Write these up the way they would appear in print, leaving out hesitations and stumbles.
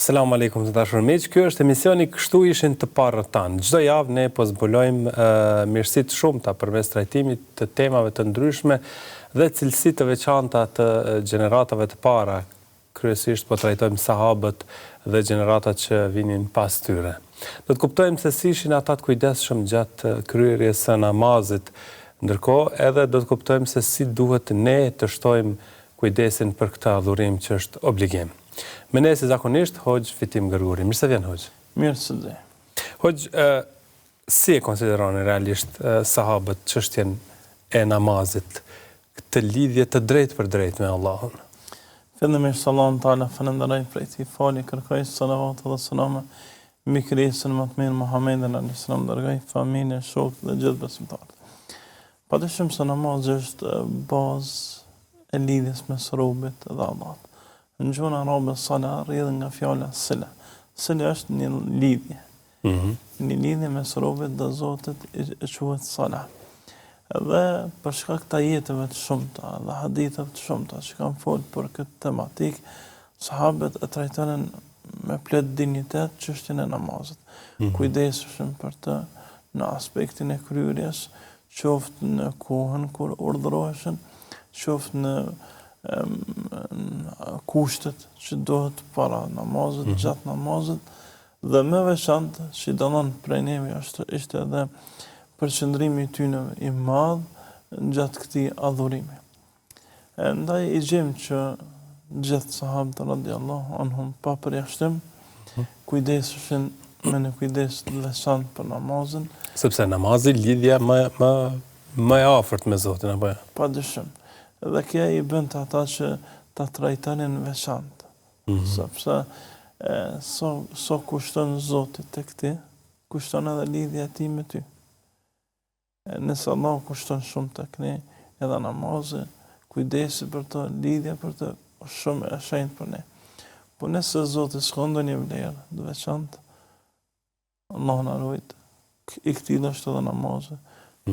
Selam aleikum të dashur miq. Ky është emisioni Kështu ishin të parët tanë. Çdo javë ne po zbulojmë mirësi të shumta përmes trajtimit të temave të ndryshme dhe cilësi të veçanta të gjeneratave të para. Kryesisht po trajtojmë sahabët dhe gjeneratat që vinin pas tyre. Do të kuptojmë se si ishin ata të kujdesshëm gjatë kryerjes së namazit, ndërkohë edhe do të kuptojmë se si duhet ne të shtojmë kujdesin për këtë adhurim që është obligim. Me ne si zakonisht, Hoxh Fitim Gërguri. Mirë se vjen, Hoxh. Mirë se dhe. Hoxh, si e konsideroni realisht sahabët çështjen e namazit, këtë lidhje të drejtë për drejtë me Allahun? Fillimisht Allahun Taala falenderoj për ti fali, kërkoj salavat dhe selama mbi krijesën më të mirë Muhammedin alayhis salam, dërgoj familjen, shokët dhe gjithë besimtarët. Padyshim se namazi është bazë e lidhjes mes robit dhe Allahut. Në gjuhën arabe sala rrjedh nga fjala sila. Sila është një lidhje. Një lidhje mes robit dhe Zotit e quhet sala. Dhe për shkak të ajeteve të shumta dhe haditheve të shumta që kanë folur për këtë tematik, sahabët e trajtonin me plot dinjitet çështjen e namazit. Kujdeseshin për të në aspektin e kryerjes, qoftë në kohën kur urdhëroheshin, qoftë në kushtet që dohet para namazit, gjatë namazit, dhe me veçantë që i dallon prej neve ishte edhe përqendrimi i tyre i madh gjatë këtij adhurimi. Ndaj i gjejmë që gjithë sahabët radhiyallahu anhum pa përjashtim kujdeseshin me një kujdes të veçantë për namazin, sepse namazi lidhja më e afërt me Zotin apo jo? Padyshim. Dhe kjo i bën të ata që ta trajtonin veçantë. Sepse so kushton Zotit tek ti, kushton edhe lidhja e tij me ty. Nëse Allah kushton shumë tek ne, edhe namazi, kujdesi për të, lidhja për të, shumë e shenjtë për ne. Po nëse Zoti s'ka ndonjë vlerë të veçantë, Allah na ruajt, i këtij është edhe namazi.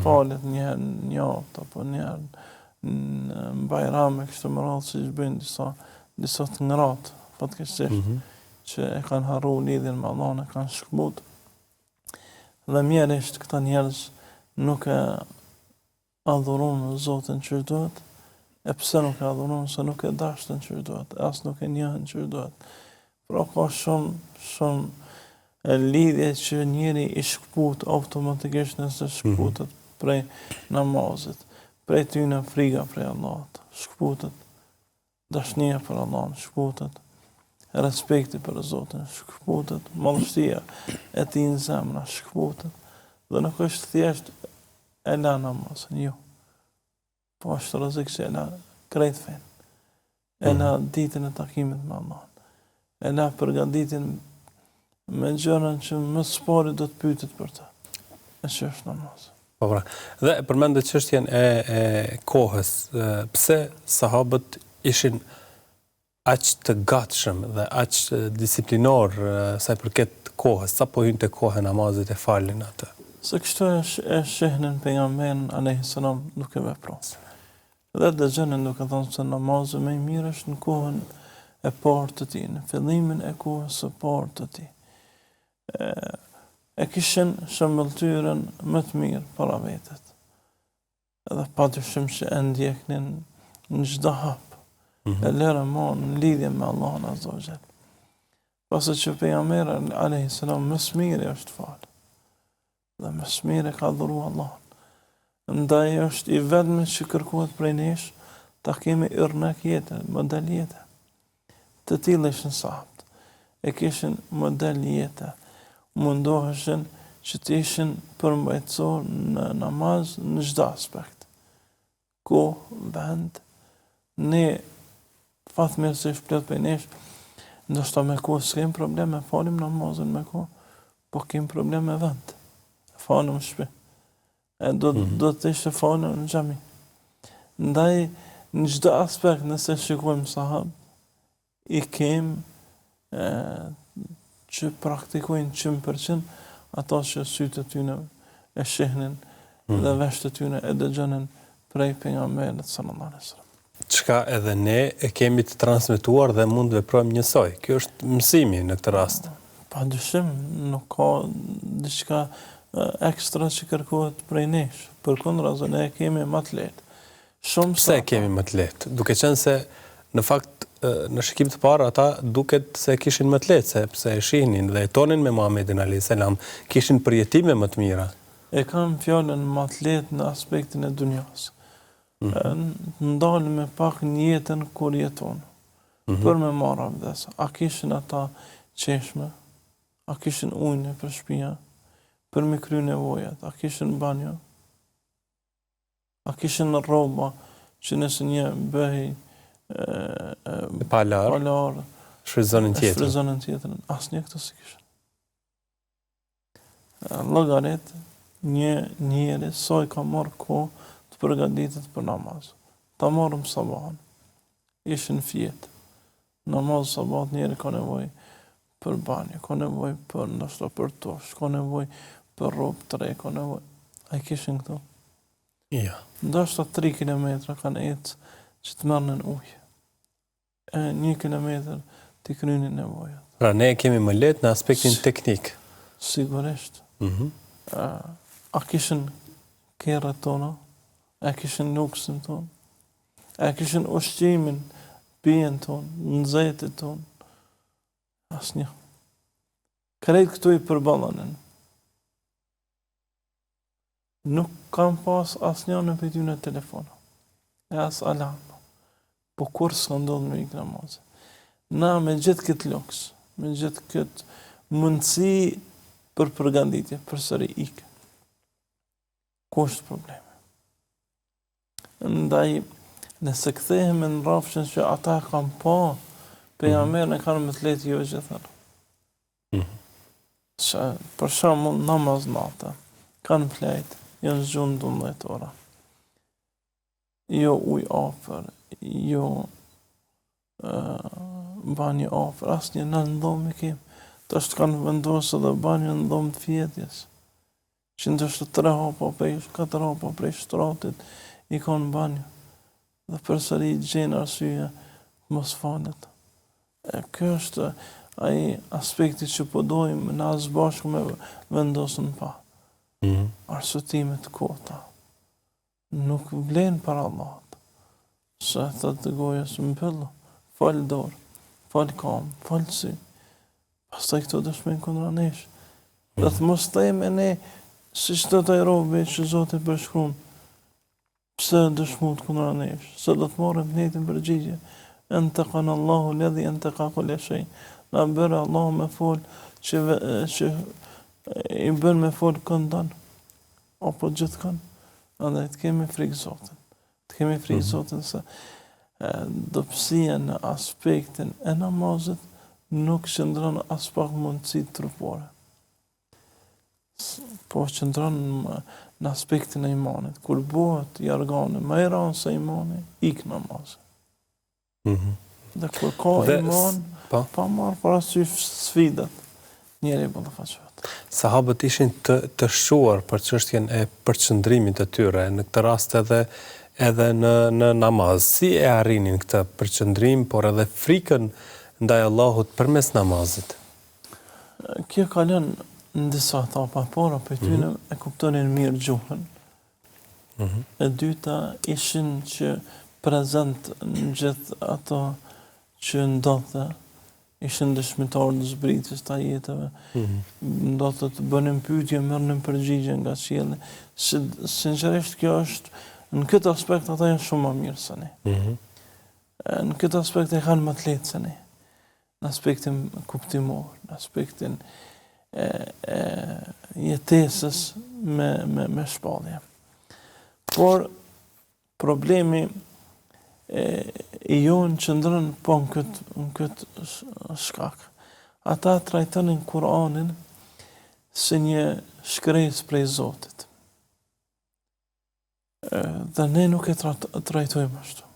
Falet një herë në javë apo një herë në bajrame, kështu më radhë që bëjnë disa të ngrat, fatkeqësisht, që e kanë harru lidhjen me Allahun, e kanë shkëmbut. Dhe mjerisht këta njerëz nuk e adhurojnë Zotin që duhet, e pse nuk e adhurojnë, se nuk e dashën që duhet, as nuk e njohin që duhet. Pra ka shumë lidhje që njeri i shkëput automatikisht nëse shkëputet prej namazit. Prej tyne friga prej Allahut, shkëputet dashnia për Allahun, shkëputet respekti për Zotin, shkëputet madhështia e tij në zemra, shkëputet. Dhe nuk është thjesht e la namazin, jo. Po është rrezik që e la krejt fen. E la ditën e takimit me Allahun. E la përgatitjen me gjërat që më së pari do të pyetet për të. E që është namazi. Po pra. Dhe përmendet çështjen e kohës, pse sahabët ishin aq të gatshëm dhe aq disiplinor sa i përket kohës, sa po hynte koha e namazit e falin atë. Se kështu e shehnin pejgamberin alayhis salam duke vepruar. Dhe dëgjonin duke thënë se namazi më i mirë është në kohën e parë të tij, në fillimin e kohës së parë të tij. E kishin shëmbëltyrën më të mirë para vetet. Edhe padyshim që e ndjeknin në çdo hap. E lërë në lidhje me Allahun Azza wa Jall. Pasi që pejgamberi alayhis salam më së miri është falë. Dhe më së miri ka adhuruar Allahun. Ndaj është i vetmi që kërkohet prej nesh ta kemi irnak jetë, model jetë. Të tillë ishin sahabët. E kishin model jetë. Mundoheshin që të ishin përmbajtësor në namaz në çdo aspekt. Kohë, vend, ne fatmirësisht plot për nesh, ndoshta me kohë s'kem probleme, falim namazin me kohë, po kem probleme me vend. Falim në shtëpi. Do të ishte falim në xhami. Ndaj në çdo aspekt nëse shikojmë sahabë, i kem që praktikojnë 100% ato që sytë të tyne e shihnin dhe veshtë të tyne e dëgjonin prej pejgamberit sallallahu alaihi wasallam. Çka edhe ne e kemi të transmetuar dhe mund të veprojmë njësoj. Kjo është mësimi në këtë rast. Padyshim, nuk ka diçka ekstra që kërkohet prej nesh. Përkundër, ne e kemi më të lehtë. Pse e kemi më të lehtë? Duke qenë se në fakt në shikim të parë ata duket se kishin më të lehtë, sepse e shihnin dhe jetonin me Muhamedit alayhis salam, kishin përjetime më të mira. E kanë fjalën më të lehtë në aspektin e dunjas. Ndalën me pak në jetën kur jeton. Për me marrë abdes. A kishin ata qeshme? A kishin ujnë për shtëpia? Për me kry nevojat? A kishin banjo? A kishin rroba që nëse një bëhej palar, shfryzonin tjetër. Asnjë këto si kishin. Llogarit një njeri sa i ka marrë kohë të përgatitet për namaz. Ta marrëm sabahin. Ishin fjetë. Namaz sabat njeri ka nevojë për banjë, ka nevojë për ndoshta për tosh, ka nevojë për rrobë të re, ka nevojë. A i kishin këto? Ja. Ndoshta 3 kilometra kanë ecë që të merrnin ujë. 1 kilometër të krynin nevojat. Pra ne kemi më lehtë në aspektin teknik. Sigurisht. A kishin kerrat tona? A kishin luksin ton? A kishin ushqimin, pijen ton, nxehtet ton? Asnjë. Krejt këtu i përballanin. Nuk kam pas asnjë në për ty në telefon. E as alarm. Po kur s'ka ndodhur me ikë namaz. Na me gjithë këtë luks, me gjithë këtë mundësi për përgatitje, përsëri ikë. Ku është problemi? Ndaj, nëse kthehemi në rrafshin që ata kanë pa, pejgamberin e kanë më të lehtë jo gjithë. Për shembull namaz natë, kanë flejt, janë zgjuar 12 ora. Jo ujë afër, jo banjë afër, asnjë në dhomë kem. Tash kanë vendosur edhe banjën në dhomë të fjetjes. Që ndoshta 3 hapa prej 4 hapa prej shtratit i kanë banjë. Dhe përsëri gjenë arsye mos falet. Kjo është ai aspekti që po dojmë na së bashku me vendosën pa. Arsutimet kota. Nuk vlen para Allahut. Sa thot të goja së mbëllë, falë dorë, falë kam, falë sy. Pastaj këto dëshmojnë kundra nesh. Dhe të mos theme ne, si që të taj robe që Zoti përshkruan, pse dëshmut kundra nesh, se do të marrëm netin përgjigje. Antaqana Allahu alladhi antaqa kulla shay. Na bëra Allahu me fol që i bën me fol këndan apo gjithkën. Andaj të kemi frikë Zotin. Të kemi frikë Zotin se dobësia në aspektin e namazit nuk qëndron as pak mundësi trupore. Po qëndron në aspektin e imanit. Kur bëhet jargani më i rëndë se imani, ik namazi. Dhe kur ka iman, pa marrë parasysh sfidat, njeri ballafaqohet. Sahabët ishin të shquar për çështjen e përqendrimit të tyre, në këtë rast edhe në namaz. Si e arrinin këtë përqendrim, por edhe frikën ndaj Allahut përmes namazit? Kjo ka lënë në disa etapa, por për tyre e kuptonin mirë gjuhën. E dyta ishin që prezent në gjithë ato që ndodhte, ishin dëshmitarë në zbritjes të ajeteve, ndodhte të bënin pyetje, merrnin përgjigje nga qielli. Sinqerisht kjo është, në këtë aspekt ata janë shumë më mirë se ne. Në këtë aspekt e kanë më të lehtë se ne. Në aspektin kuptimor, në aspektin jetesës me shpallje. Por problemi i jonë qëndron po në këtë shkak. Ata trajtonin Kur'anin si një shkresë prej Zotit. Dhe ne nuk e trajtojmë ashtu.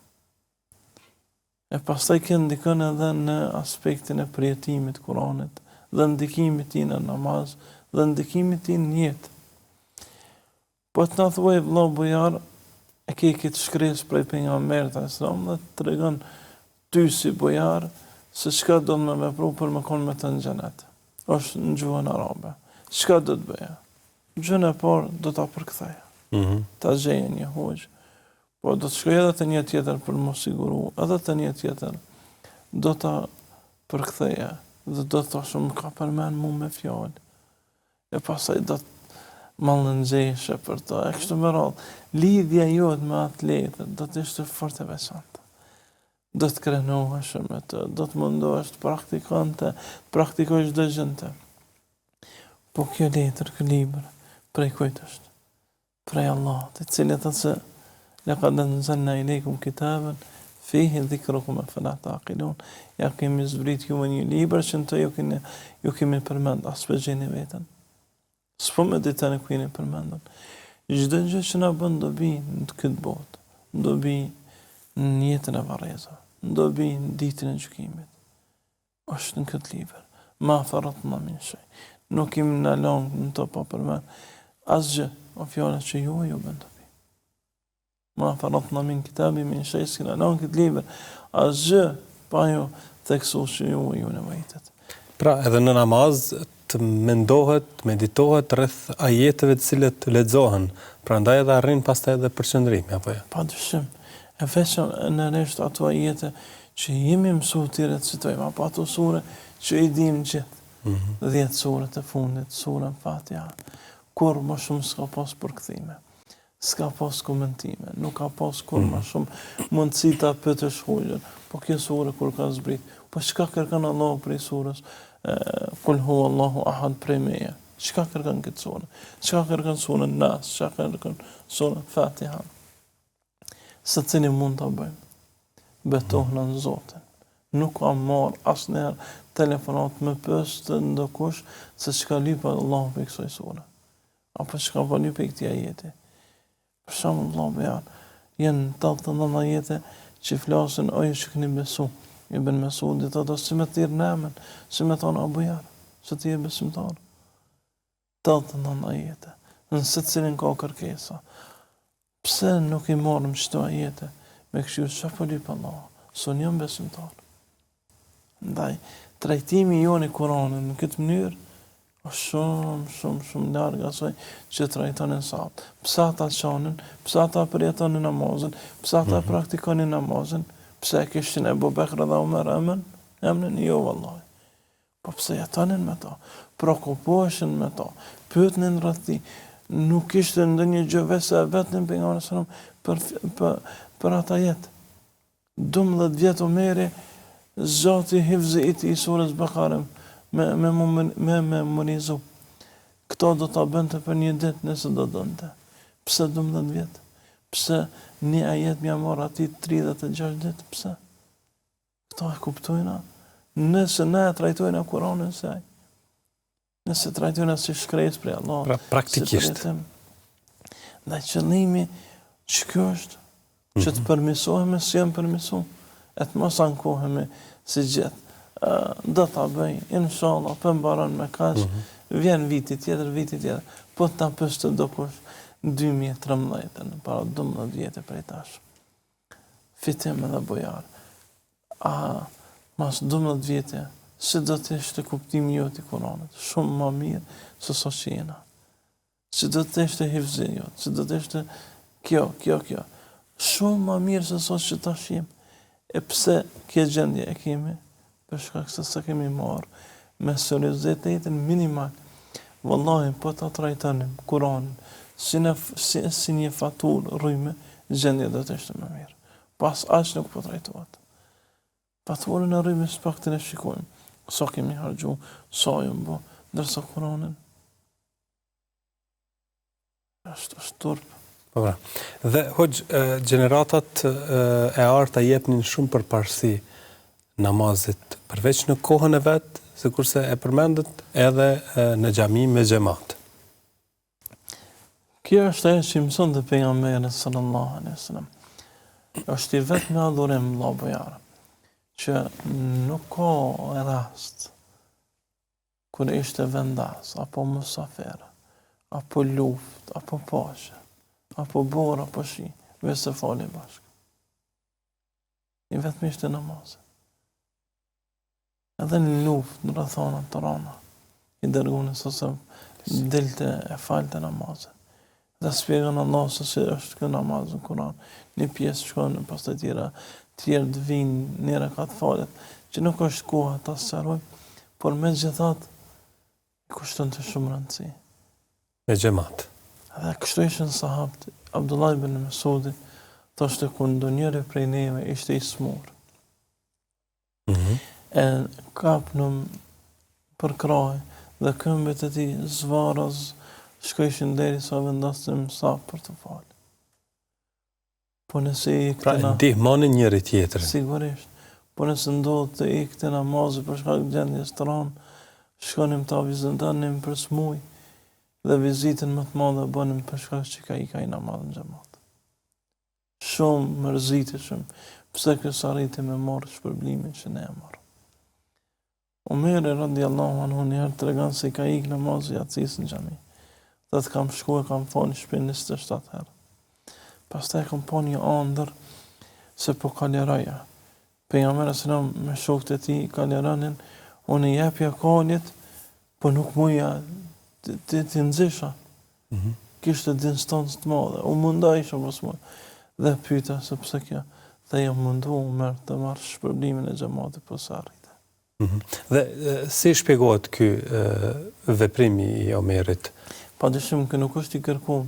E pastaj kjo ndikon edhe në aspektin e përjetimit Kur'anit, dhe ndikimit tij në namaz, dhe ndikimit tij në jetë. Po të na thuaj vëlla bujar, e ke këtë shkresë prej pejgamberit sallallahu dhe të tregon ty si bojar se çka do me vepru për me konë me të në xhenet. Është në gjuhën arabe. Çka do të bëja? Gjën e parë do ta përktheja. Ta gjejë një hoxh. Po do të shkoj edhe te një tjetër për më siguru, edhe te një tjetër do ta përktheja dhe do të thoshë më ka përmend mu me fjalë. E pastaj do të mallëngjeshe për to. E kështu me radhë. Lidhja jote me atletën do të ishte fort e veçantë. Do të krenohesh me të, do të mundohesh të praktikosh çdo gjë. Po kjo letër, kjo libër, prej kujt është? Prej Allahut, i cili thotë se laqad anzalna ilaykum kitaban fihi dhikrukum afala taqilun. Ja kemi zbrit ju me një libër që në të ju kemi përmend, as për gjeni vetën. S'po me ditën e kujni përmendën. Çdo gjë që na bën dobi në këtë botë, dobi në jetën e varrezave, dobi në ditën e gjykimit, është në këtë libër. Ma faratna min shay. Nuk kemi në lëngë në të pa përmend asgjë, o fjalët që ju bën dobi. Ma faratna min kitabi min shay, s'kena lëngë këtë libër, asgjë pa ju theksu që ju nevojitet. Pra, edhe në namaz të mendohet, meditohet rreth ajeteve të cilet lexohen. Prandaj edhe arrin pastaj edhe përqendrimi apo jo? Padyshim. E veçanërisht ato ajete që jemi mësuar të recitojmë, apo ato sure që i dim gjithë. 10 suret e fundit, surën Fatiha. Kur më shumë s'ka pas përkthime, s'ka pas komentime, nuk ka pas kur më shumë mundësi ta pyetësh hoxhën, po kjo sure kur ka zbrit, po çka kërkon Allahu prej surës? Kul huwa Allahu ahad prej meje. Çka kërkon këtë sure? Çka kërkon surën Nas? Çka kërkon surën Fatiha? Se cili mund ta bëjmë? Betohna në Zotin. Nuk kam marrë asnjëherë telefonat me pyes të ndokush se çka lypa Allahu për kësaj sure. Apo çka po lypa i këtij ajeti. Për shembull, Allahu bejan, janë 89 ajete që flasin o ju që keni besu. Ibn Mesudi thotë si me thirr namen, si me thonë Abu Jar, se ti je besimtar. 89 ajete. Në secilin ka kërkesa. Pse nuk i marrim çdo ajete me këshill çfarë po lyp Allah? Son jam besimtar. Ndaj, trajtimi jonë i Kuranit në këtë mënyrë është shumë larg asaj që trajtonin sot. Pse ata çonin, pse ata përjetonin namazin, pse ata praktikonin namazin, pse kishin Ebu Bekr dhe Umar emrin jo vallahi. Po pse jetonin me to, prokupoheshin me to, pyetnin rreth tij, nuk kishte ndonjë gjë veçse vetëm pejgamberi sallallahu për ata jetë. 12 vjet Omeri Zoti hifzi i tij surës Bakare me memorizu. Këto do ta bënte për një ditë nëse do donte. Pse 12 vjet? Pse një ajet më marr aty 36 ditë? Pse? Këto e kuptojna. Nëse ne trajtojna Kur'anin saj. Nëse trajtojna si shkresë prej Allah. Pra, praktikisht. Ndaj qëllimi që kjo është që të përmisohemi si jam përmisu, e të mos ankohemi si gjithë. Do ta bëj, inshallah, për mbaron me kaq, vjen viti tjetër, po ta pësh të dokush 2013, para 12 vjetë prej tash. Fitim edhe bojar. Mas 12 vjetë, si do të ishte kuptimi jot i Kuranit? Shumë më mirë se sa që jena. Si do të ishte hifzi jot, si do të ishte kjo. Shumë më mirë se sa që tash jemi. E pse kjo gjendje e kemi? Për shkak se sa kemi marrë me seriozitetin minimal. Wallahi, po ta trajtonim Kur'anin si një faturë rrymë, gjendja do të ishte më mirë. Pas aq nuk po trajtohet. Faturën e rrymës pak të ne shikojmë. Sa kemi harxhu, sa ju bë, ndërsa Kur'anin është turp. Po pra. Dhe hoxh, gjeneratat e arta jepnin shumë përparësi namazit, përveç në kohën e vet, sikurse e përmendët edhe në xhami me xhamat. Kjo është ajo që mëson të pejgamberi sallallahu alaihi wasallam. Është i vetmi adhurim Allahu bojar, që nuk ka rast kur ishte vendas, apo musafir, apo luft, apo pashë, apo bor, apo shi, veç se fali bashkë. I vetëmisht e namazit. Edhe në luft, në rrethonat të rana, i dërgunë ose dilte e falte namazet. Dhe spjegon Allah se si është kë namaz në Kur'an. Një pjesë shkon, pas të tjera të vinë, një rekat falet, që nuk është koha ta sqaroj, por me gjithat, kushton të shumë rëndësi. Me xhamat. Dhe kështu ishin sahabët, Abdullah ibn Mesudi, thoshte kur ndonjëri prej neve ishte i smur. E kapnëm për krahë dhe këmbët e tij zvaraz shkojshin deri sa vendosëm sa për të falë. Po nëse i Pra ndihmonin njëri tjetrin. Sigurisht. Po nëse ndodhë të ikte namazë për shkak gjendjes të ranë, shkonim të vizitanim për smuj dhe vizitën më të madhe bënim për shkak që ka i namazë në xhamat. Shumë mërzitëshëm, pse kësë arriti me marrë shpërblimin që ne e marrë. Omeri radiallahu anhu njëherë të reganë se i ka ikë namazë i atësisë në xhami. Dhe të kam shku e kam falë një shpinë 27 herë. Pastaj kam pa një andër se po kaleraja. Pejgamberi sallam me shokët e tij kaleranin, unë i japja kalit, po nuk muja të nxesha. Kishte distancë të madhe. U mundaj isha pas mua. Dhe pyeta se pse kjo. Dhe jam mundu Omer të marrë shpërblimin e xhamatit po sa arrite. Dhe si shpjegohet ky veprimi i Omerit? Padyshim që nuk është i kërkuar,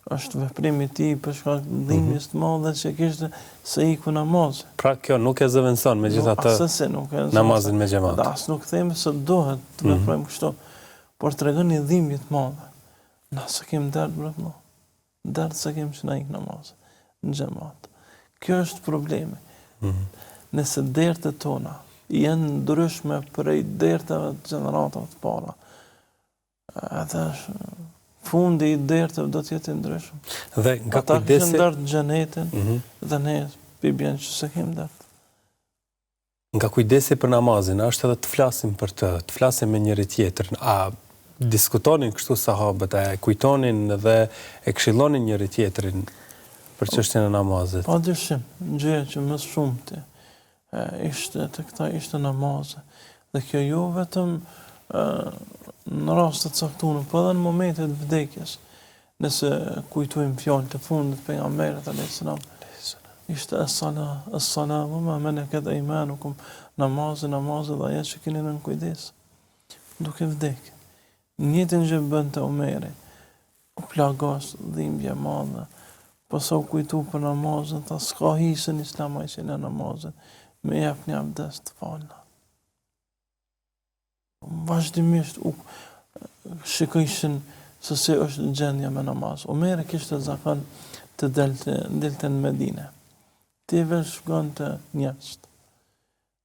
është veprimi i tij për shkak të dhimbjes të madhe që kishte se iku namaz. Pra kjo nuk e zëvendëson megjithatë namazin me xhamat. As nuk them se dohet të veprojmë kështu, por tregon një dhimbje të madhe. Na sa kem dert brapno. Dert sa kem që na ik namaz në xhamat. Kjo është problemi. Nëse dertet tona janë ndryshme prej dertave të gjeneratave të para, edhe fundi i dertëve do të jetë ndryshëm. Dhe nga ata kujdesi kishin dert në xhenetin, dhe ne bjen që se kemi dert. Nga kujdesi për namazin, është edhe të flasim për të flasim me njëri tjetrin. A diskutonin kështu sahabët, a e kujtonin dhe e këshillonin njëri tjetrin për çështjen e namazit? Padyshim, gjëja që më shumti ishte të këta ishte namazi. Dhe kjo jo vetëm në rastet caktuara, po edhe në momentet vdekjes. Nëse kujtojmë fjalët e fundit të pejgamberit alayhis salam, ishte as-sala wa ma malakat aymanukum, namazi dhe ajo që keni nën kujdes. Duke vdekë. Njëtën që bënte Omeri, u plagos dhimbje madhe, pas u kujtu për namazën, ta s'ka hisën islam që në namazën, me jep një abdes të falna. Vazhdimisht u shikojshin se si është gjendja me namaz. Omeri kishte zakon të delte në Medine. Ti veç shkon të njësht.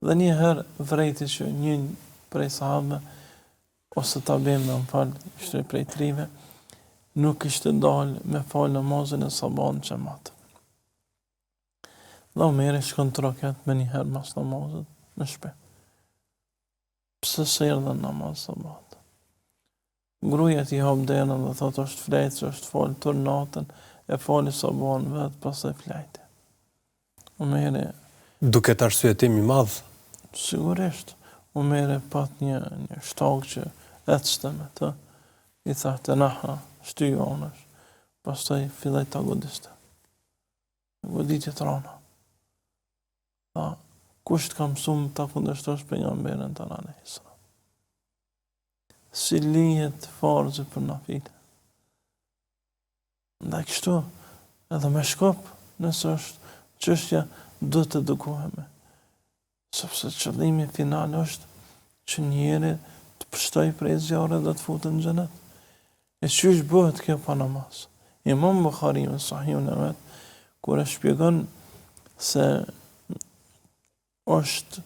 Dhe një herë vrejti që një prej sahabe, ose ta bëjmë në falë, ishte prej trive, nuk ishte dalë me falë namazin e sabahut në xhamat. Dhe Omeri shkon të raket me një herë mas namazit në shtëpi. Pse se erdhën namaz sabahut? Gruaja i hap derën dhe thotë është flet, është falë tër natën, e fali sabahun vetë, pastaj flajti. Omeri duket arsyetim i madh. Sigurisht, Omeri pat një shtak që ecste me të, i tha të naha, shtyja onësh, pastaj filloi ta godiste. Goditje të rana. Tha, kush të ka mësuar ta kundërshtosh pejgamberin tonë alayhis salam? Si lihet farzi për nafile. Ndaj kështu, edhe me shkop, nëse është çështja, do të edukohemi. Sepse qëllimi final është që njeri të pështoj prej zjarre dhe të futën në xhenet. E çysh bëhet kjo pa namaz? Imam Buhariu në Sahihun e vet, kur e shpjegon se është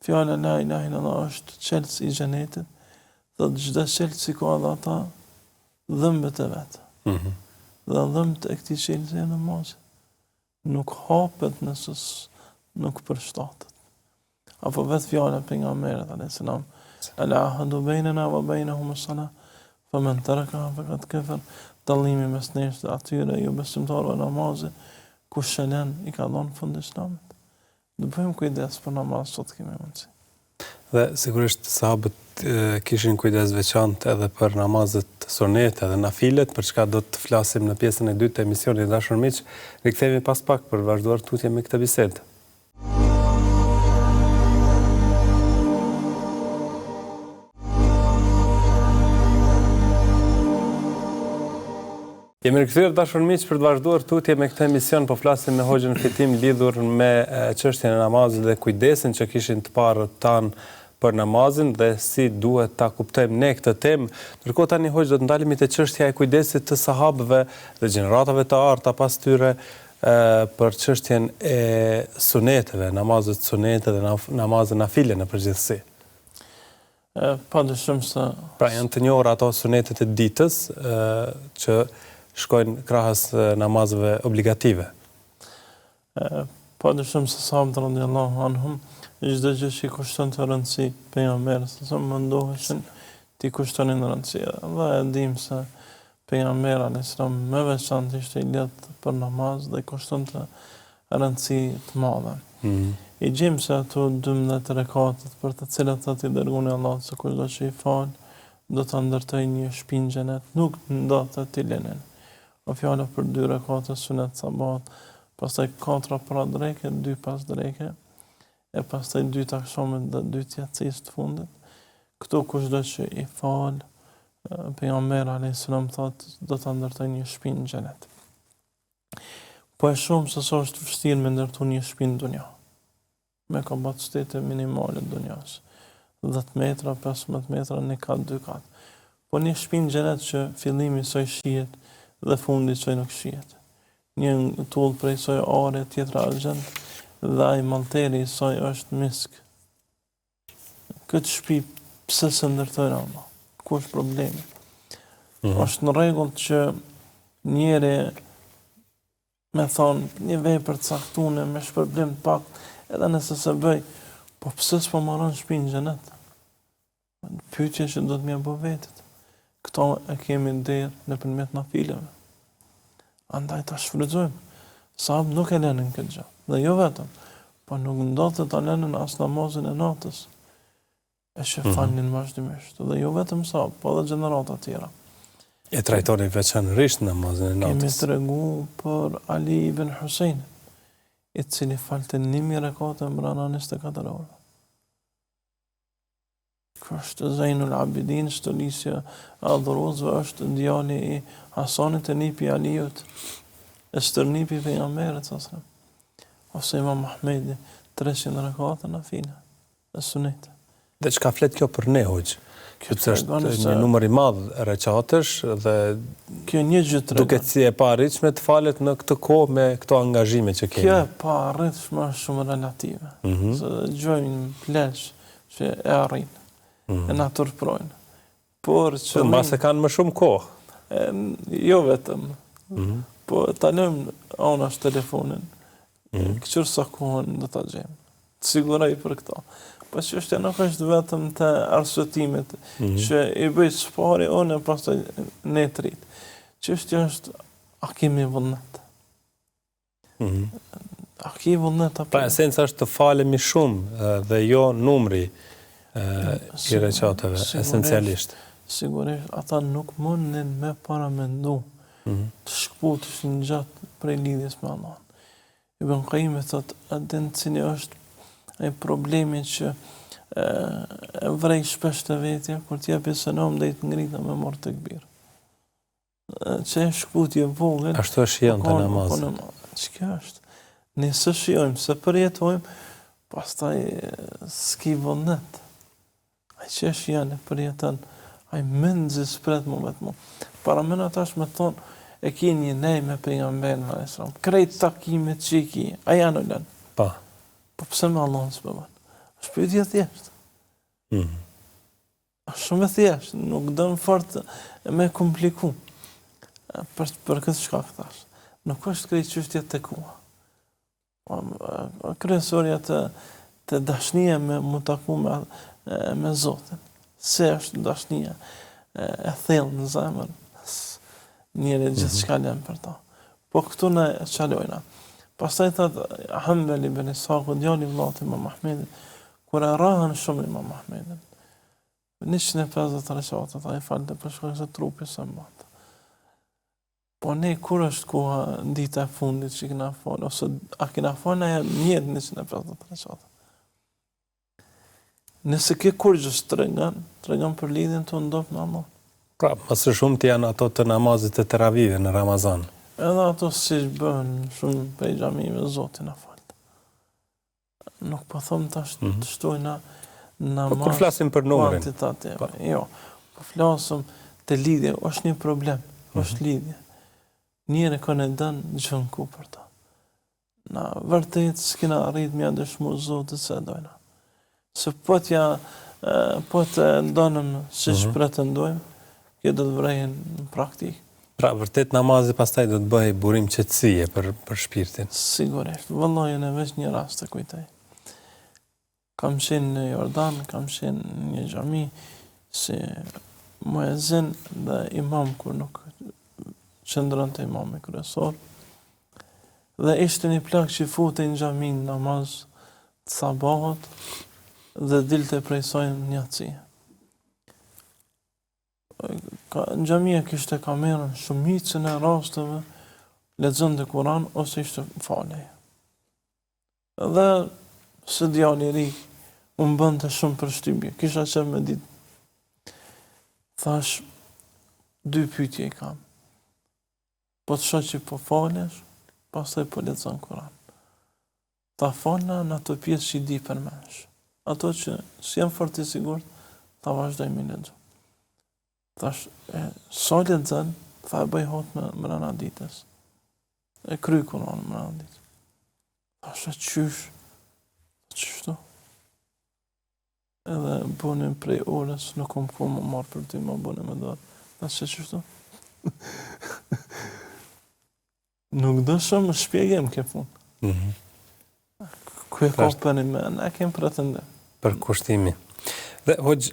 fjala la ilaha illallah është çelës i xhenetit, dhe çdo çelës i ka edhe ata dhëmbët e vet. Dhe dhëmbët e këtij çelësi e namazit nuk hapet nëse nuk përshtatet. Apo vetë fjala pejgamberit alayhis salam, al-ahdu bainana wa bainahum as-salah, faman tarakaha faqad kafar. dallimi mes nesh dhe atyre jo besimtarëve namazit, kush shëlen i ka dhënë fund Islamit. Do bëjmë kujdes për namaz sot kemi mundsi. Dhe sigurisht sahabët kishin kujdes veçantë edhe për namazet sunete dhe nafilet, për çka do të flasim në pjesën e dytë të emisionit dashur miq. Rikthehemi pas pak për vazhduar tutje me këtë bisedë. Jemi rikthyer dashur miq për të vazhduar tutje me këtë emision, po flasim me Hoxhën Fitim lidhur me çështjen e namazit dhe kujdesin që kishin të parët tan për namazin dhe si duhet ta kuptojmë ne këtë temë. Ndërkohë tani Hoxhë do të ndalemi te çështja e kujdesit të sahabëve dhe gjeneratave të ardha pas tyre për çështjen e suneteve, namazet sunete dhe namazet nafile në përgjithësi. Padyshim se pra janë të njohura ato sunetet e ditës që shkojnë krahas namazeve obligative. Padyshim se sahabët radhiyallahu anhum çdo gjë që kushton të rëndësi pejgamberit sa mundoheshin ti kushtonin rëndësi. Dhe e dim se pejgamberi alayhis salam më veçantë ishte i lidhur për namaz dhe kushton të rëndësi të madhe. I gjim se ato 12 rekatet për të cilat thotë i dërguari Allah se kushdo që i fal do të ndërtojë një shtëpi në xhenet, nuk ndotë të lënen. O fjala për 2 rekate sunet sabat, pastaj 4 para dreke, 2 pas dreke, e pastaj 2 të akşamit dhe 2 të yatsis të fundit. Këto kushdo që i fal, pejgamberi alayhis salam thotë do të ndërtojë një shtëpi në xhenet. Po e shumë se sa është vështirë me ndërtu një shtëpi në dunja, me kapacitete minimale të dunjas, 10 metra, 15 metra, në kat, 2 kat. Po një shtëpi në xhenet që fillimi saj shihet dhe fundi saj nuk shihet. Një tull prej saj are, tjetra argjend, dhe ai mallteri i saj është misk. Këtë shtëpi pse se ndërtojnë Allah? Ku është problemi? Është në rregull që njëri me thonë një vepër të caktuar me shpërblim të pak, edhe nëse se bëj, po pse s'po marron shtëpinë në xhenet? Pyetja që do të më bëj vetë. Këto e kemi derë nëpërmjet nafileve. Andaj ta shfrytëzojmë. Sahabët nuk e lënin këtë gjë. Dhe jo vetëm, po nuk ndodhte ta lënin as namazin e natës. E shefanin vazhdimisht. Dhe jo vetëm sahabët, po edhe gjenerata të tjera. E trajtonin veçanërisht namazin e natës. Kemi tregu për Ali ibn Husain, i cili falte 1000 rekate mbrana 24 orë. Është Zainul Abidin, shtolisja adhuruzve, është djali i Hasanit e nipi Aliut, e stërnipi pejgamberit sallallahu alaihi wasallam. Ose Imam Ahmedi 300 rekate nafile e sunete. Dhe çka flet kjo për ne Hoxh? Sepse është një numër i madh rekatesh dhe kjo një gjë tregon. Duket si e paarritshme të falet në këtë kohë me këto angazhime që kemi. Kjo e paarritshme është shumë relative. Se gjojnë plesh që e arrin. E na turprojnë. Por që mbase kanë më shumë kohë. Jo vetëm. Po ta lëmë anash telefonin. Këqër sa kohën do ta gjejmë. Të siguroj për këto. Po çështja nuk është vetëm të arsyetimit që i bëj çfarë unë pastaj ne trit. Çështja është a kemi vullnet. A kemi vullnet apo? Pra esenca është të falemi shumë dhe jo numri i recateve, esencialisht. Sigurisht, ata nuk mundin me paramendu të shkputishin gjatë prej lidhjes me Allah. Ibn Qayyim thotë, a din cili është ai problemi që e vrej shpesh të vetja, kur t'ja besonom dhe i të ngrita me mor të këbir. Që e shkputje vogël... Ashtu është shion të namazë. Që kjo është? Nëse shijojmë, se përjetojmë, pastaj s'ki vullnet. Ai që është janë përjeton, ai mendzë spret më vetë më. Para mëna tash me thonë, e ki një nej me pejgamberin alayhis salam. Krejt takimet që i ki, a janë ulen. Pa. Po pse me Allahun s'po bën? Është pyetje thjesht. Është shumë e thjeshtë, nuk dën fort me kompliku. Për këtë shkak thash. Nuk është krejt çështja tek mua. Kryesorja të dashnia me mu taku me Zotin. Se është dashnia e thellë në zemër. Njëri gjithë shka lem për ta. Po këtu në qalojna. Pastaj thët, Hanbali ibn Isaku, djali vllait Imam Ahmedit, kur e rahën shumë Imam Ahmedin, 150 rekate, ai falte për shkak se trupi së mbat. Po ne kur është koha dita e fundit që kena fal, ose a kena fal na mjet 150 rekate. Nëse ke kur gjës tregon për lidhjen të ndof në Allah. Pra, më së shumti janë ato të namazit të teravive në Ramazan. Edhe ato si bën shumë prej xhamive Zotin na fal. Nuk po them tash të shtojna namaz. Po kur flasim për numrin. Jo, po flasëm të lidhje, është një problem, është lidhje. Njëri ka në dënë gjën ku për ta. Na vërtet s'kena arrit mja dëshmu Zotit se dojna. Se po të ndonëm si që pretendojmë, kjo do të vrejnë në praktikë. Pra, vërtet namazi pastaj do të bëhej burim qetësie për shpirtin. Sigurisht, vëllai në veç një rast të kujtoj. Kam qenë në Jordan, kam qenë në një xhami si muezin dhe imam kur nuk qëndronte imami kryesor. Dhe ishte një plak që futej në xhami në namaz të sabahut dhe dilte prej saj në njatësi. Në xhamia kishte kamerën, shumicën e rasteve lexonte Kur'an ose ishte falej. Dhe së djali i ri unë bënte shumë përshtypje. Kisha qenë me ditë. Thash, 2 pyetje i kam. Po të shoh që po falesh, pastaj po lexon Kur'an. Ta falna në ato pjesë që i di përmensh. Ato që s'jam fort i sigurt, ta vazhdoj me lexu. Thash, sa lexon, tha e bëj hot me mrena ditës. E kry Kur'an mrena ditës. Thash, qysh to? Edhe bunim prej orës, nuk kom ku më marrë për ty, më bunim me dorë. Thash, qysh to? Nuk do shumë shpjegim ke punë. Ku e ka për një men, e kem pretendim. Për kushtimi. Dhe, hoqë,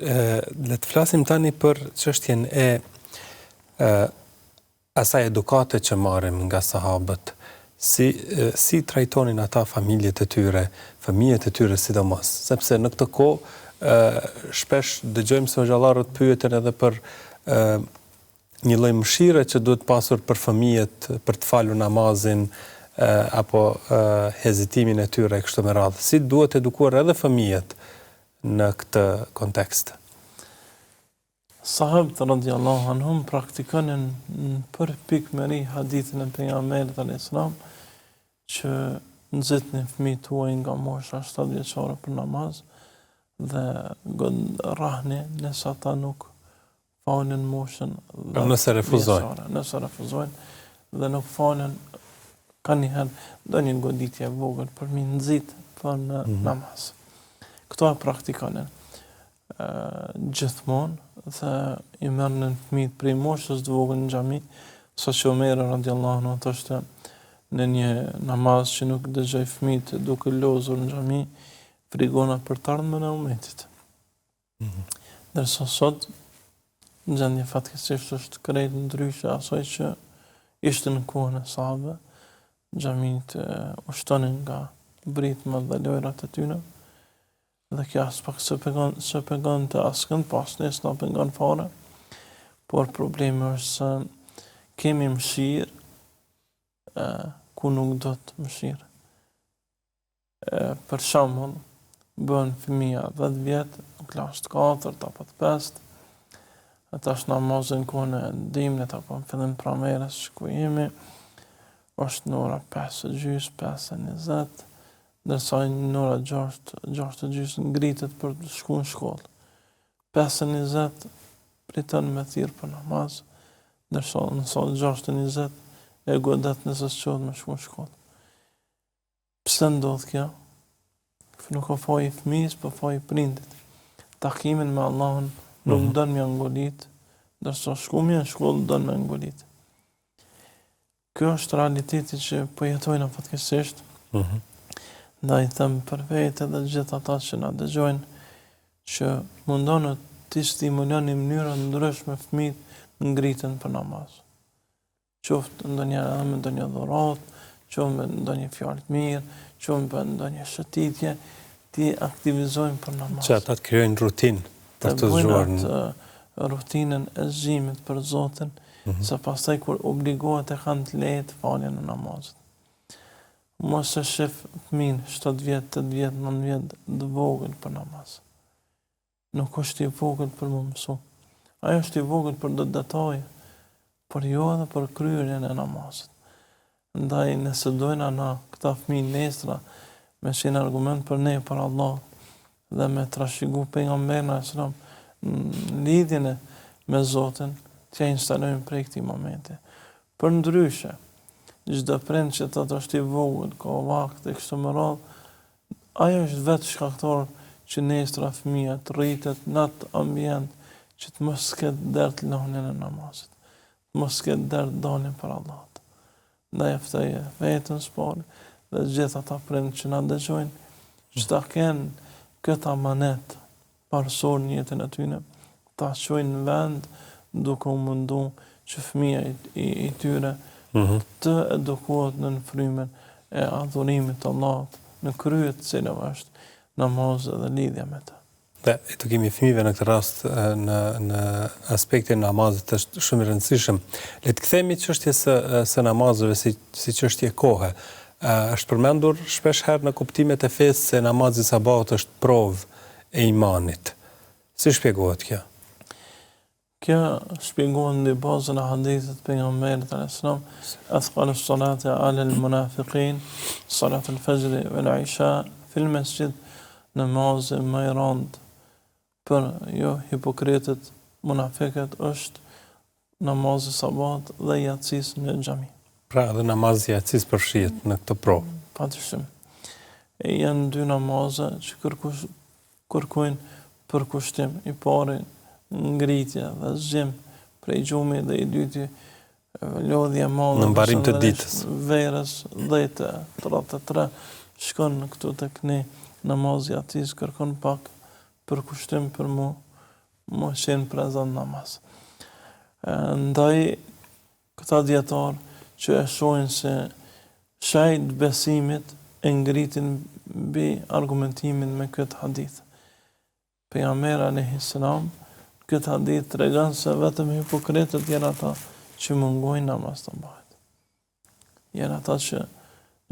le të flasim tani për çështjen e asaj edukate që marrim nga sahabët, si trajtonin ata familjet e tyre, fëmijët e tyre sidomos, sepse në këtë kohë shpesh dëgjojmë se xhallarët pyeten edhe për një lloj mëshire që duhet pasur për fëmijët për të falur namazin apo hezitimin e tyre kështu me radhë. Si duhet edukuar edhe fëmijët në këtë kontekst? Sahabët radiallahu anhum praktikonin për pikmëri hadithin e pejgamberit alayhis salam që nxitnin fëmijët tuaj nga mosha 7 vjeçare për namaz dhe rahni nëse ata nuk falin moshën nëse refuzojnë. Nëse refuzojnë dhe nuk falin ka njëherë do një goditje vogël për mi nxit për në namaz. Këto e praktikonin gjithmonë dhe i merrnin fëmijët prej moshës të vogël në xhami, saqë Omeri radiallahu anhu thoshte në një namaz që nuk dëgjoj fëmijët duke lozur në xhami, frigona për të ardhmen e umetit. Ndërsa sot në gjendje fatkeqësisht është krejt ndryshe asaj që ishte në kohën e sahabëve, xhamit ushtonin nga britmat dhe lojrat e tyre. Dhe kjo as pak se pegon të askënd, pas nes na pengon fare. Por problemi është se kemi mëshirë ku nuk do të mëshirë. Për shembull, bën fëmia 10 vjet, në klasë 4 apo 5, ata është namazin kohën e dimrit apo në fillim pramerës ku jemi, është në ora 5:30, 5:20, ndërsa në ora 6:30 ngritet për të shkuar në shkollë. 5:20 priton me thirr për namaz, ndërsa në 6:20 e godet nëse s'qohet me shkuar në shkollë. Pse ndodh kjo? Nuk ka faj fëmijës, po faj prindit. Takimin me Allahun nuk don me ngolit, ndërsa shkumi në shkollë don me ngolit. Kjo është realiteti që po jetojnë fatkeqësisht. Ndaj them për vetë dhe gjithë ata që na dëgjojnë që mundonë të stimuloni në mënyra ndryshme fëmijët ngritën për namaz. qoftë ndonjëherë edhe me ndonjë dhuratë, qoftë me ndonjë fjalë të mirë, qoftë me ndonjë shëtitje, ti aktivizojnë për namaz. Që ata të krijojnë rutinë për të zgjuar rutinën e zgjimit për Zotin, se pastaj kur obligohet e kanë të lehtë faljen e namazit. Mos e shef fëmin 7 vjet, 8 vjet, 9 vjet të vogël për namaz. Nuk është i vogël për më mësu. Ajo është i vogël për do detaje, por jo edhe për kryerjen e namazit. Ndaj nëse dojna na këta fëmijë nesra me qenë argument për ne, për Allah, dhe me trashëgu pejgamberin alayhis salam lidhjen me Zotin, t'ja instalojmë prej këtij momenti. Për ndryshe, çdo prind që thotë është i vogël, ka vakt e kështu me radhë, ajo është vetë shkaktor që nesër fëmia të rritet në atë ambient që të mos ketë der të lahnin e namazit, mos ketë der të dalin për Allah. Ndaj ftoj vetën s'pari dhe gjithë ata prind që na dëgjojnë, që ta kenë këtë amanet parësor në jetën e tyre, ta çojnë në vend duke u mundu që fëmia i tyre të edukohet në frymën e adhurimit të Allahut, në krye të cilave është namazi dhe lidhja me të. Dhe edukimi i fëmijëve në këtë rast në aspektin e namazit është shumë i rëndësishëm. Le të kthehemi çështjes së namazeve si çështje kohe. Është përmendur shpesh herë në kuptimet e fesë se namazi sabahut është provë e imanit. Si shpjegohet kjo? Kjo shpjegohet në bazën e hadithit pejgamberit alayhis salam, athqal as-salati 'ala al-munafiqin, salat al-fajr wal-isha fil masjid, namazi më i rëndë për hipokritët, munafiqët është namazi sabahut dhe yatsis në xhami. Pra edhe namazi i yatsis përfshihet në këtë provë. Patyshim. Janë dy namaze që kërkojnë përkushtim. I pari ngritje dhe zgjim prej gjumit dhe i dyti lodhje madhe në mbarim të ditës. Verës 10:33 shkon këtu tek ne namazi i yatsis, kërkon pak përkushtim për mu qenë prezant namaz. Ndaj këta djetarë që e shohin se shajt besimit e ngritin mbi argumentimin me këtë hadith. Pejgamberi alayhis salam këtë hadith tregon se vetëm hipokritët janë ata që mungojnë namaz të bëhet. Janë ata që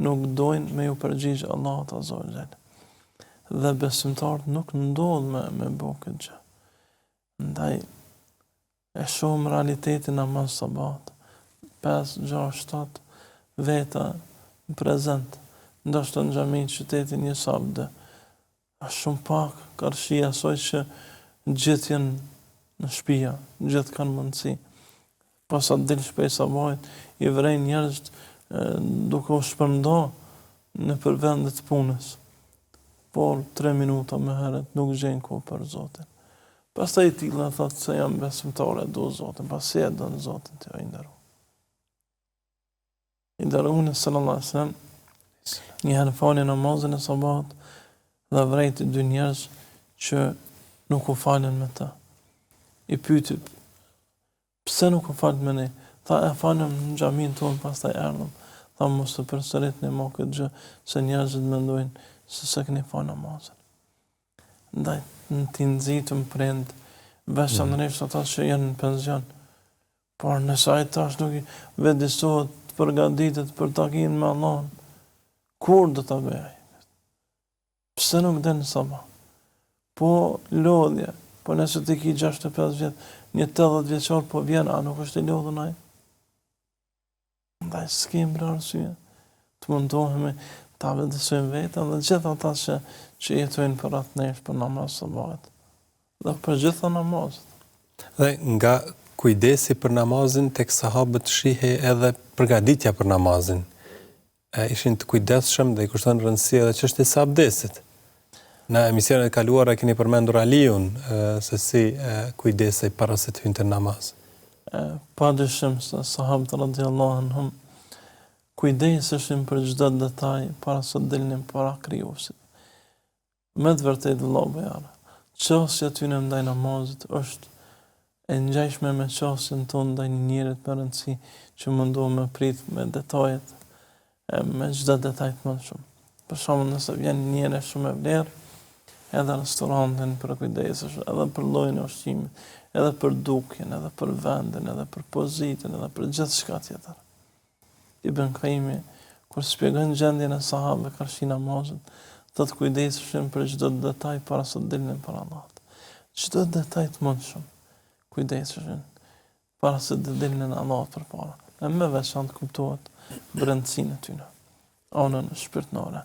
nuk dojnë me ju përgjigj Allahut azza wa jall. Dhe besimtarët nuk ndodh me bëu këtë gjë. Ndaj e shohim realitetin namaz sabahut. 5, 6, 7 veta në prezent, ndoshta në xhamin qytetin një sabde. Është shumë pak karshia asoj që gjithë janë në shtëpia, gjithë kanë mundësi. Pas sa del shpejt sabahit, i vrejnë njerëz duke u shpërnda në përvendet të punës. Por 3 minuta më herët nuk gjenë kohë për Zotin. Pastaj i tilla thotë se jam besimtare, do Zotin, pasi e don Zotin të i nderuar. I nderuar sallallahu alaihi wasallam një herë fali namazin e sabahut dhe vrejti 2 njerëz që nuk u falen me ta. I pyeti, pse nuk u falen me ne? Tha, e falem në xhamin tonë, pastaj erdhëm. Tha, mos të përsëritni më këtë gjë, se njerëzit mendojnë se s'e keni falë namazin. Ndaj në t'i nxitëm prind, veçanërisht ata që janë në penzion. Por nëse ai tash nuk i vedisohet të përgatitet për takimin me Allahun, kur do ta bëj? Pse nuk den sabah? Po lodhje, po nëse ti ke 65 vjet, një 80 vjeçor po vjen, a nuk është i lodhur ai? Ndaj s'kem arsye të mundohemi ta vëdësojmë vetën dhe gjithë ata që jetojnë për atë nesh për namaz sabahut. Dhe për gjitha namazet. Dhe nga kujdesi për namazin tek sahabët shihej edhe përgatitja për namazin. Ishin të kujdesshëm dhe i kushton rëndësi edhe çështjes së abdesit. Në emisionet e kaluara keni përmendur Aliun se si kujdesej para se të hynte në namaz. Padyshim se sahabët radhiyallahu anhum kujdeseshin për çdo detaj para se dilnin para krijuesit. Me të vërtetë vëllai, çështja e tyre ndaj namazit është e ngjashme me çështjen tonë ndaj një njerit me rëndësi që mundohem me prit me detajet, me çdo detaj të mundshëm. Për shembull, nëse vjen një njerëz shumë e vlerë, edhe restorantin për kujdesesh, edhe për llojin e ushqimit, edhe për dukjen, edhe për vendin, edhe për pozitën, edhe për gjithçka tjetër. Ibn Qayyim kur shpjegon gjendjen e sahabëve karshi namazit, thotë kujdeseshin për çdo detaj para se të dilnin për Allahut. Çdo detaj të mundshëm kujdeseshin para se të dilnin Allahut përpara. E më veçantë kuptohet brendësinë e tyre, anën shpirtërore.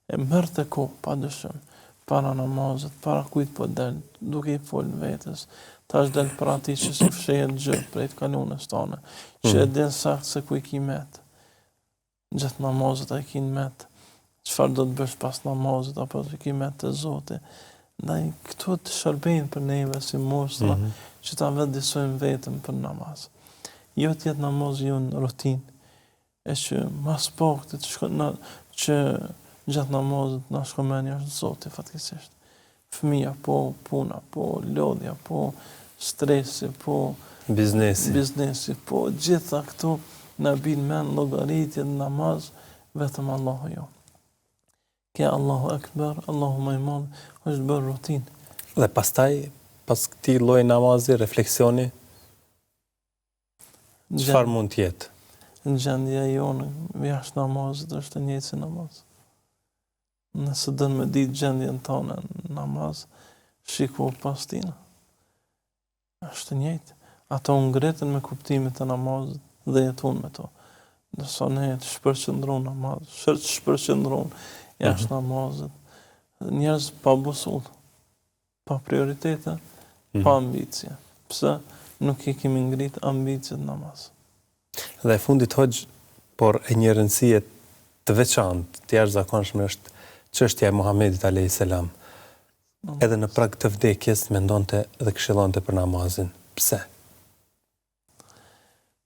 E mërë të kohë, pa dyshim, para namazit, para kujt po del, duke i fol vetes, tash del për ati që si fshehet gjë prej të kalunës tane, që e din sakt se ku i ki met. Gjatë namazit a i ki met, çfarë do të bësh pas namazit, apo të ki met të Zoti. Ndaj këto të shërbejnë për neve si mostra, që ta vetëdijsojmë vetëm për namaz. Jo tjetë namaz jo në rutinë, e që mas pak të që gjatë namazit na shkomenja është Zoti fatkesisht. Fëmija, po puna, po lodhja, po stresi, po biznesi, po gjitha këto në bin men llogaritje në namaz, vetëm Allahu jo. Kja Allahu Ekber, Allahu më i madh, është bërë rutinë. Dhe pastaj, pas këtij lloji namazi, refleksioni, çfarë mund të jetë? Në gjendja jonë, jashtë namazit është e njëjtë si namaz. Nëse dënë me ditë gjendjen tonë në namaz, shiko pas tina. Është njëjtë. Ato ngritën me kuptimit të namazit dhe jeton me to. Nëse ne të shpërqendron namaz, shpërqendron jashtë namazit, njerëz pa busull, pa prioritete, pa ambicie. Pse nuk i kemi ngrit ambicjet namaz. Dhe fundit hoxh, por e një rëndësie të veçantë, të jashtëzakonshme është çështja e Muhamedit alayhis salam. Edhe në prag të vdekjes mendonte dhe këshillonte për namazin. Pse?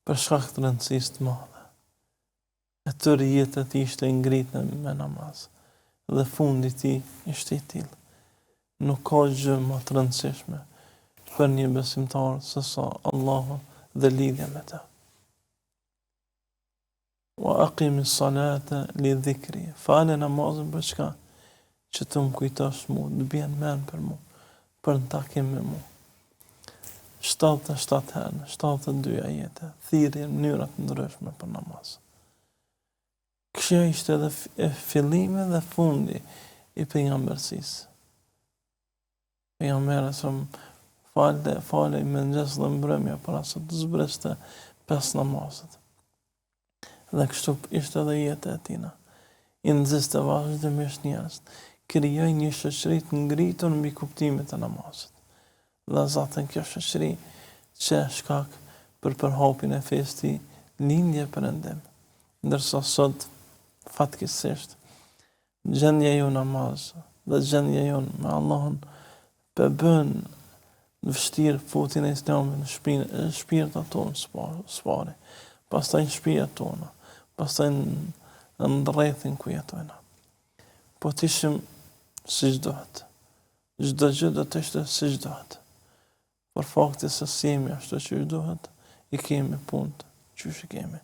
Për shkak të rëndësisë të madhe. E tërë jeta e tij ishte ngritur me namaz. Dhe fundi i tij ishte i tillë. Nuk ka gjë më të rëndësishme për një besimtar se sa Allahu dhe lidhja me të. Wa aqimi salata li dhikri. Fale namazin për çka? Që të më kujtosh mu, të bjen men për mu, për në takim me mu. 77 herë, 72 ajete, thirrje në mënyra të ndryshme për namaz. Kjo ishte edhe fillimi dhe fundi i pejgambersisë. Pejgamberi sa falej me mëngjes dhe mbrëmje para se të zbriste 5 namazet. Dhe kështu ishte edhe jeta e tina. I nxiste vazhdimisht njerëz, krijoi një shoqëri të ngritur mbi kuptimin e namazit. Dhe zaten kjo shoqëri që shkak për përhapjen e fesë lindje perëndim. Ndërsa sot fatkeqësisht gjendja jo namaz dhe gjendja jo me Allahun për bën në vështirë futin e islamit në shpirtat tonë spari, pastaj në shtëpiat tona, pastaj në rrethin ku jetojna. Po të ishim si çdohet. Çdo gjë do të ishte si çdohet. Por fakti se si jemi ashtu që duhet, i kemi punë që i kemi.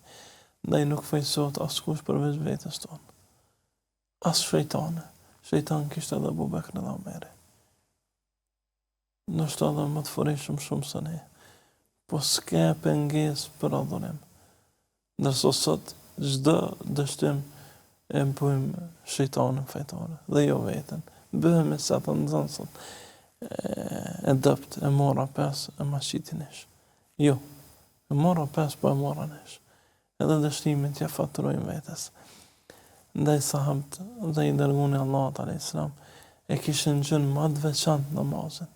Ndaj nuk fejsot askush përveç vetes tonë. As shejtani. Shejtani kishte edhe Abu Bekrin dhe Omeri. Nështë edhe më të forishëm shumë se ne. Po s'ke pengesë për adhurim. Ndërsa sot çdo dështim e bëjmë shejtanin fetare dhe jo veten. Bëhemi sa të nxënë sot e dëpt, e mora 5, e mashqiti nesh. Jo, e mora 5, po e mora nesh. Edhe dështimin t'ja faturojmë vetes. Ndaj sahabët dhe i dërguni Allahut alayhis salam e kishin gjën më të veçantë namazin.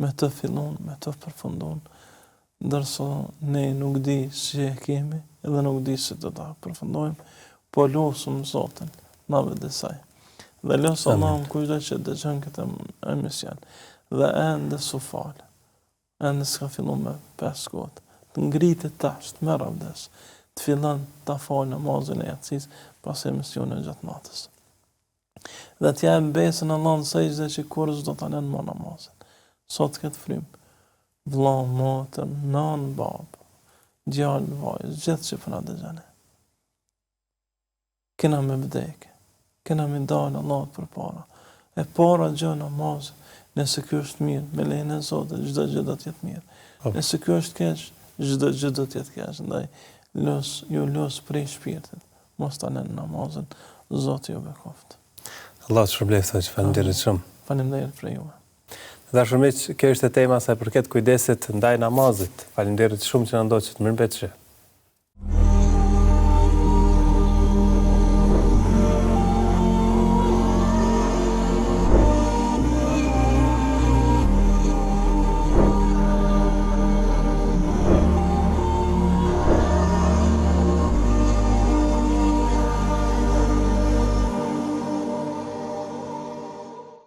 Me të fillon, me të përfundon, ndërsa ne nuk di si e kemi, edhe nuk di si të ta përfundojmë, po losëm Zotin, na vetë saj. Dhe losë Allahun kushdo që dëgjon këtë emision, dhe ende su falë, ende s'ka fillu me 5 kotë, të ngritet tash, të merr abdes, të fillon ta falë namazin e yatsis pas emisionit gjatë natës. Dhe t'ja e besën Allahun sejdë që kur s'do ta lënë më namazin. Sot këtë frymë, vëlla, motër, nan, babë, djalë, vajzë, gjithë që përna dëgjane. Kena me vdekë, kena me dalë Allahut për para. E para gjë namazë, nëse kjo është mirë, me lejnë e Zotit, çdo gjë do t'jetë mirë. Nëse kjo është keq, çdo gjë do t'jetë keq. Ndaj, los prej shpirtit, mos ta lënë namazën, Zoti ju bekoft. Allah të shpërbleft, që faleminderit shumë. Faleminderit për juve. Dashur miq, kjo është tema sa i përket kujdesit ndaj namazit. Faleminderit shumë që na ndoqët. Mirëmbëjtje.